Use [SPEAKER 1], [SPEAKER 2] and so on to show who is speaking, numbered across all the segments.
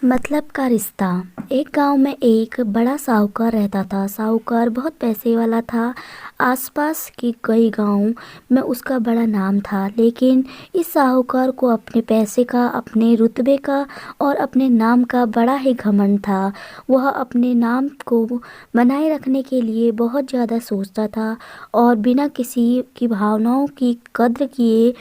[SPEAKER 1] मतलब का रिश्ता। एक गांव में एक बड़ा साहूकार रहता था। साहूकार बहुत पैसे वाला था। आसपास के कई गांवों में उसका बड़ा नाम था, लेकिन इस साहूकार को अपने पैसे का, अपने रुतबे का और अपने नाम का बड़ा ही घमंड था। वह अपने नाम को बनाए रखने के लिए बहुत ज़्यादा सोचता था और बिना किसी की भावनाओं की कद्र किए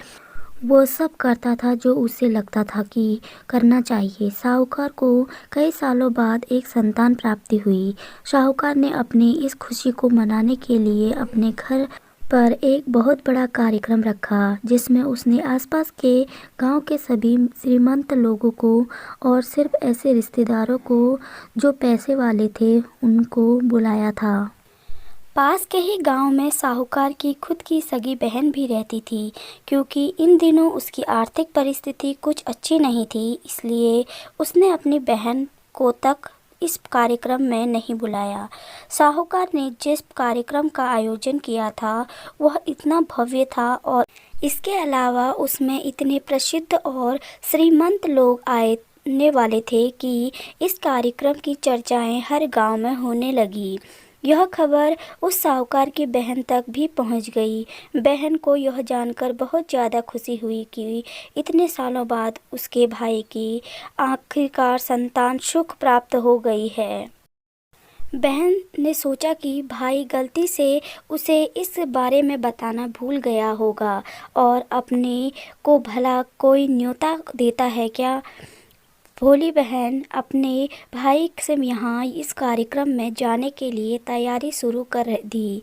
[SPEAKER 1] वो सब करता था जो उसे लगता था कि करना चाहिए। साहूकार को कई सालों बाद एक संतान प्राप्ति हुई। साहूकार ने अपनी इस खुशी को मनाने के लिए अपने घर पर एक बहुत बड़ा कार्यक्रम रखा, जिसमें उसने आसपास के गांव के सभी श्रीमंत लोगों को और सिर्फ ऐसे रिश्तेदारों को जो पैसे वाले थे उनको बुलाया था। पास के ही गांव में साहूकार की खुद की सगी बहन भी रहती थी। क्योंकि इन दिनों उसकी आर्थिक परिस्थिति कुछ अच्छी नहीं थी, इसलिए उसने अपनी बहन को तक इस कार्यक्रम में नहीं बुलाया। साहूकार ने जिस कार्यक्रम का आयोजन किया था वह इतना भव्य था और इसके अलावा उसमें इतने प्रसिद्ध और श्रीमंत लोग आने वाले थे कि इस कार्यक्रम की चर्चाएं हर गांव में होने लगी। यह खबर उस साहूकार की बहन तक भी पहुंच गई। बहन को यह जानकर बहुत ज़्यादा खुशी हुई कि इतने सालों बाद उसके भाई की आखिरकार संतान सुख प्राप्त हो गई है। बहन ने सोचा कि भाई गलती से उसे इस बारे में बताना भूल गया होगा और अपने को भला कोई न्योता देता है क्या। भोली बहन अपने भाई से यहाँ इस कार्यक्रम में जाने के लिए तैयारी शुरू कर दी।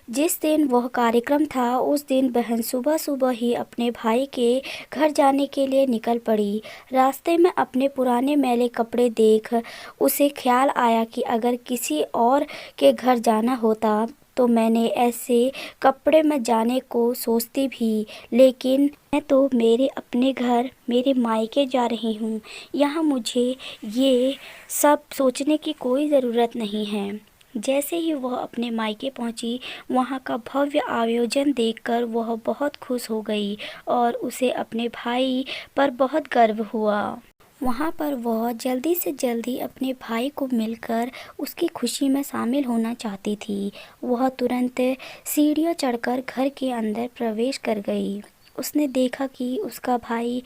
[SPEAKER 1] जिस दिन वह कार्यक्रम था उस दिन बहन सुबह सुबह ही अपने भाई के घर जाने के लिए निकल पड़ी। रास्ते में अपने पुराने मैले कपड़े देख उसे ख्याल आया कि अगर किसी और के घर जाना होता तो मैंने ऐसे कपड़े में जाने को सोचती भी, लेकिन मैं तो मेरे अपने घर मेरे मायके जा रही हूँ। यहाँ मुझे ये सब सोचने की कोई ज़रूरत नहीं है। जैसे ही वह अपने मायके पहुँची, वहाँ का भव्य आयोजन देखकर वह बहुत खुश हो गई और उसे अपने भाई पर बहुत गर्व हुआ। वहाँ पर वह जल्दी से जल्दी अपने भाई को मिलकर उसकी खुशी में शामिल होना चाहती थी। वह तुरंत सीढ़ियाँ चढ़कर घर के अंदर प्रवेश कर गई। उसने देखा कि उसका भाई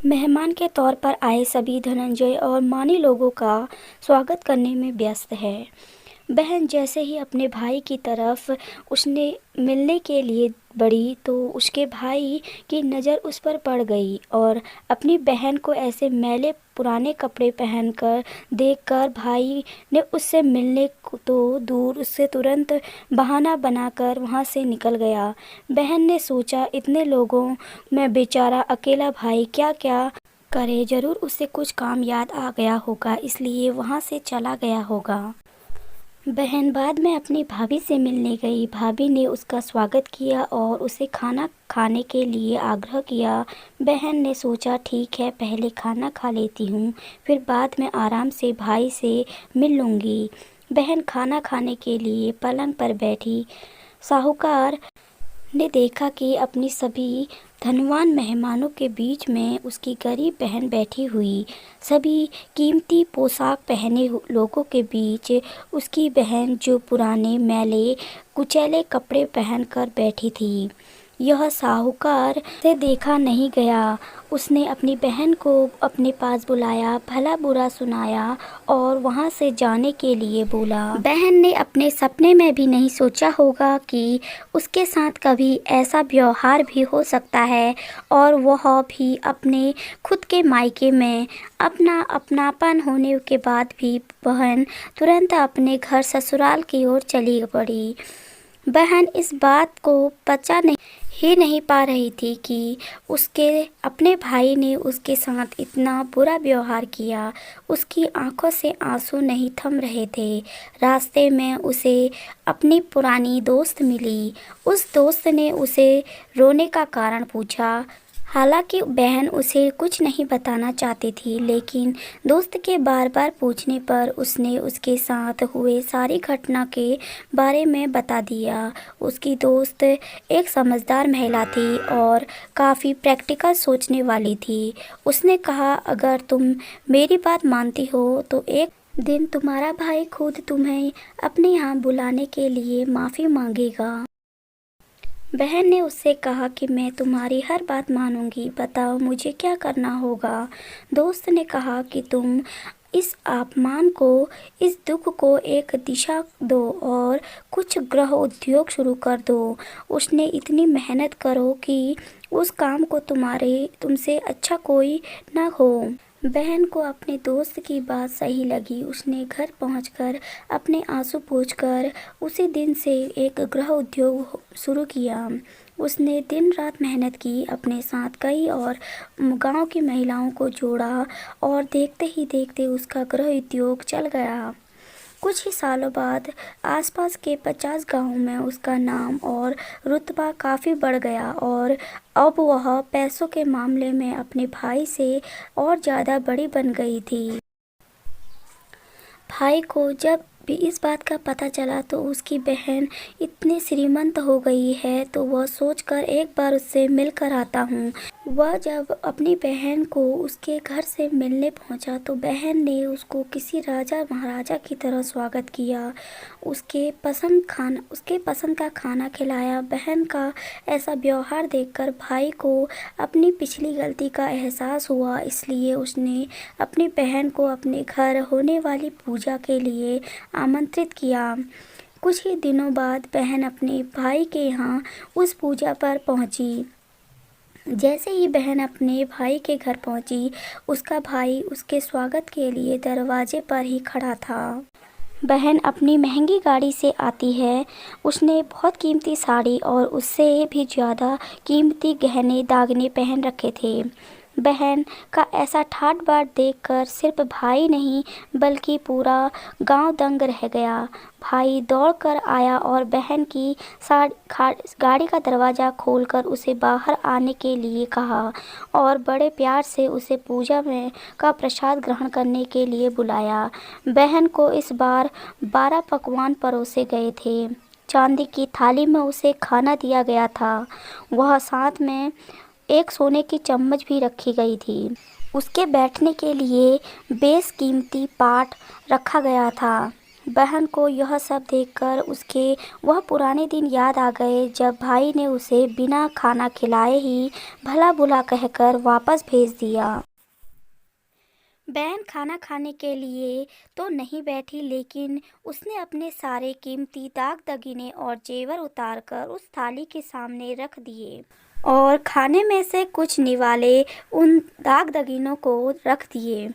[SPEAKER 1] मेहमान के तौर पर आए सभी धनंजय और मानी लोगों का स्वागत करने में व्यस्त है। बहन जैसे ही अपने भाई की तरफ उसने मिलने के लिए बढ़ी तो उसके भाई की नज़र उस पर पड़ गई और अपनी बहन को ऐसे मैले पुराने कपड़े पहनकर देखकर भाई ने उससे मिलने को तो दूर उससे तुरंत बहाना बनाकर वहाँ से निकल गया। बहन ने सोचा इतने लोगों में बेचारा अकेला भाई क्या क्या करे, ज़रूर उसे कुछ काम याद आ गया होगा, इसलिए वहाँ से चला गया होगा। बहन बाद में अपनी भाभी से मिलने गई। भाभी ने उसका स्वागत किया और उसे खाना खाने के लिए आग्रह किया। बहन ने सोचा ठीक है, पहले खाना खा लेती हूँ, फिर बाद में आराम से भाई से मिल लूँगी। बहन खाना खाने के लिए पलंग पर बैठी। साहूकार ने देखा कि अपनी सभी धनवान मेहमानों के बीच में उसकी गरीब बहन बैठी हुई। सभी कीमती पोशाक पहने लोगों के बीच उसकी बहन जो पुराने मैले कुचैले कपड़े पहनकर बैठी थी। यह साहूकार से देखा नहीं गया। उसने अपनी बहन को अपने पास बुलाया, भला बुरा सुनाया और वहाँ से जाने के लिए बोला। बहन ने अपने सपने में भी नहीं सोचा होगा कि उसके साथ कभी ऐसा व्यवहार भी हो सकता है और वह भी अपने खुद के मायके में। अपना अपनापन होने के बाद भी बहन तुरंत अपने घर ससुराल की ओर चली पड़ी। बहन इस बात को पचा नहीं पा रही थी कि उसके अपने भाई ने उसके साथ इतना बुरा व्यवहार किया। उसकी आंखों से आंसू नहीं थम रहे थे। रास्ते में उसे अपनी पुरानी दोस्त मिली। उस दोस्त ने उसे रोने का कारण पूछा। हालांकि बहन उसे कुछ नहीं बताना चाहती थी, लेकिन दोस्त के बार बार पूछने पर उसने उसके साथ हुए सारी घटना के बारे में बता दिया। उसकी दोस्त एक समझदार महिला थी और काफ़ी प्रैक्टिकल सोचने वाली थी। उसने कहा, अगर तुम मेरी बात मानती हो तो एक दिन तुम्हारा भाई खुद तुम्हें अपने यहाँ बुलाने के लिए माफ़ी मांगेगा। बहन ने उससे कहा कि मैं तुम्हारी हर बात मानूंगी, बताओ मुझे क्या करना होगा। दोस्त ने कहा कि तुम इस अपमान को, इस दुख को एक दिशा दो और कुछ गृह उद्योग शुरू कर दो। उसने इतनी मेहनत करो कि उस काम को तुमसे अच्छा कोई ना हो। बहन को अपने दोस्त की बात सही लगी। उसने घर पहुंचकर अपने आंसू पोंछकर उसी दिन से एक गृह उद्योग शुरू किया। उसने दिन रात मेहनत की, अपने साथ कई और गांव की महिलाओं को जोड़ा और देखते ही देखते उसका गृह उद्योग चल गया। कुछ ही सालों बाद आसपास के 50 गांवों में उसका नाम और रुतबा काफ़ी बढ़ गया और अब वह पैसों के मामले में अपने भाई से और ज़्यादा बड़ी बन गई थी। भाई को जब भी इस बात का पता चला तो उसकी बहन इतनी श्रीमंत हो गई है, तो वह सोचकर एक बार उससे मिलकर आता हूँ। वह जब अपनी बहन को उसके घर से मिलने पहुंचा तो बहन ने उसको किसी राजा महाराजा की तरह स्वागत किया। उसके पसंद का खाना खिलाया। बहन का ऐसा व्यवहार देखकर भाई को अपनी पिछली गलती का एहसास हुआ, इसलिए उसने अपनी बहन को अपने घर होने वाली पूजा के लिए आमंत्रित किया। कुछ ही दिनों बाद बहन अपने भाई के यहाँ उस पूजा पर पहुंची। जैसे ही बहन अपने भाई के घर पहुंची, उसका भाई उसके स्वागत के लिए दरवाजे पर ही खड़ा था। बहन अपनी महंगी गाड़ी से आती है। उसने बहुत कीमती साड़ी और उससे भी ज़्यादा कीमती गहने दागने पहन रखे थे। बहन का ऐसा ठाट बाट देखकर सिर्फ भाई नहीं बल्कि पूरा गांव दंग रह गया। भाई दौड़कर आया और बहन की गाड़ी का दरवाज़ा खोलकर उसे बाहर आने के लिए कहा और बड़े प्यार से उसे पूजा में का प्रसाद ग्रहण करने के लिए बुलाया। बहन को इस बार 12 पकवान परोसे गए थे। चांदी की थाली में उसे खाना दिया गया था। वह साथ में एक सोने की चम्मच भी रखी गई थी। उसके बैठने के लिए बेशकीमती पाट रखा गया था। बहन को यह सब देखकर उसके वह पुराने दिन याद आ गए जब भाई ने उसे बिना खाना खिलाए ही भला बुरा कहकर वापस भेज दिया। बहन खाना खाने के लिए तो नहीं बैठी, लेकिन उसने अपने सारे कीमती दाग दगीने और जेवर उतारकर उस थाली के सामने रख दिए और खाने में से कुछ निवाले उन दाग दगीनों को रख दिए।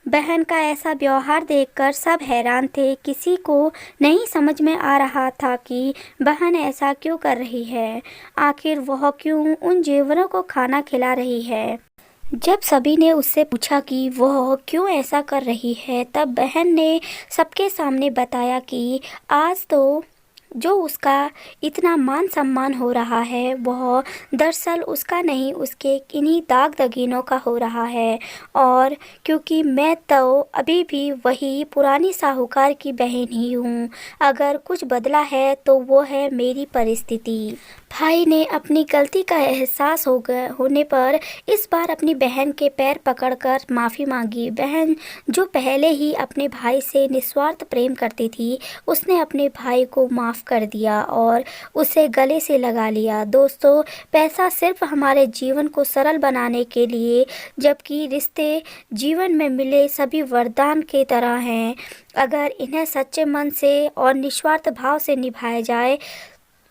[SPEAKER 1] बहन का ऐसा व्यवहार देखकर सब हैरान थे। किसी को नहीं समझ में आ रहा था कि बहन ऐसा क्यों कर रही है। आखिर वह क्यों उन जेवरों को खाना खिला रही है। जब सभी ने उससे पूछा कि वह क्यों ऐसा कर रही है, तब बहन ने सबके सामने बताया कि आज तो जो उसका इतना मान सम्मान हो रहा है वह दरअसल उसका नहीं, उसके इन्हीं दाग दगीनों का हो रहा है। और क्योंकि मैं तो अभी भी वही पुरानी साहूकार की बहन ही हूँ, अगर कुछ बदला है तो वो है मेरी परिस्थिति। भाई ने अपनी गलती का एहसास होने पर इस बार अपनी बहन के पैर पकड़कर माफ़ी मांगी। बहन जो पहले ही अपने भाई से निस्वार्थ प्रेम करती थी, उसने अपने भाई को माफ़ कर दिया और उसे गले से लगा लिया। दोस्तों, पैसा सिर्फ हमारे जीवन को सरल बनाने के लिए, जबकि रिश्ते जीवन में मिले सभी वरदान के तरह हैं। अगर इन्हें सच्चे मन से और निस्वार्थ भाव से निभाया जाए,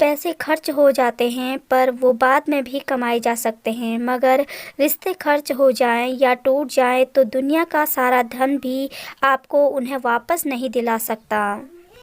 [SPEAKER 1] पैसे खर्च हो जाते हैं पर वो बाद में भी कमाए जा सकते हैं, मगर रिश्ते खर्च हो जाएं या टूट जाएं तो दुनिया का सारा धन भी आपको उन्हें वापस नहीं दिला सकता।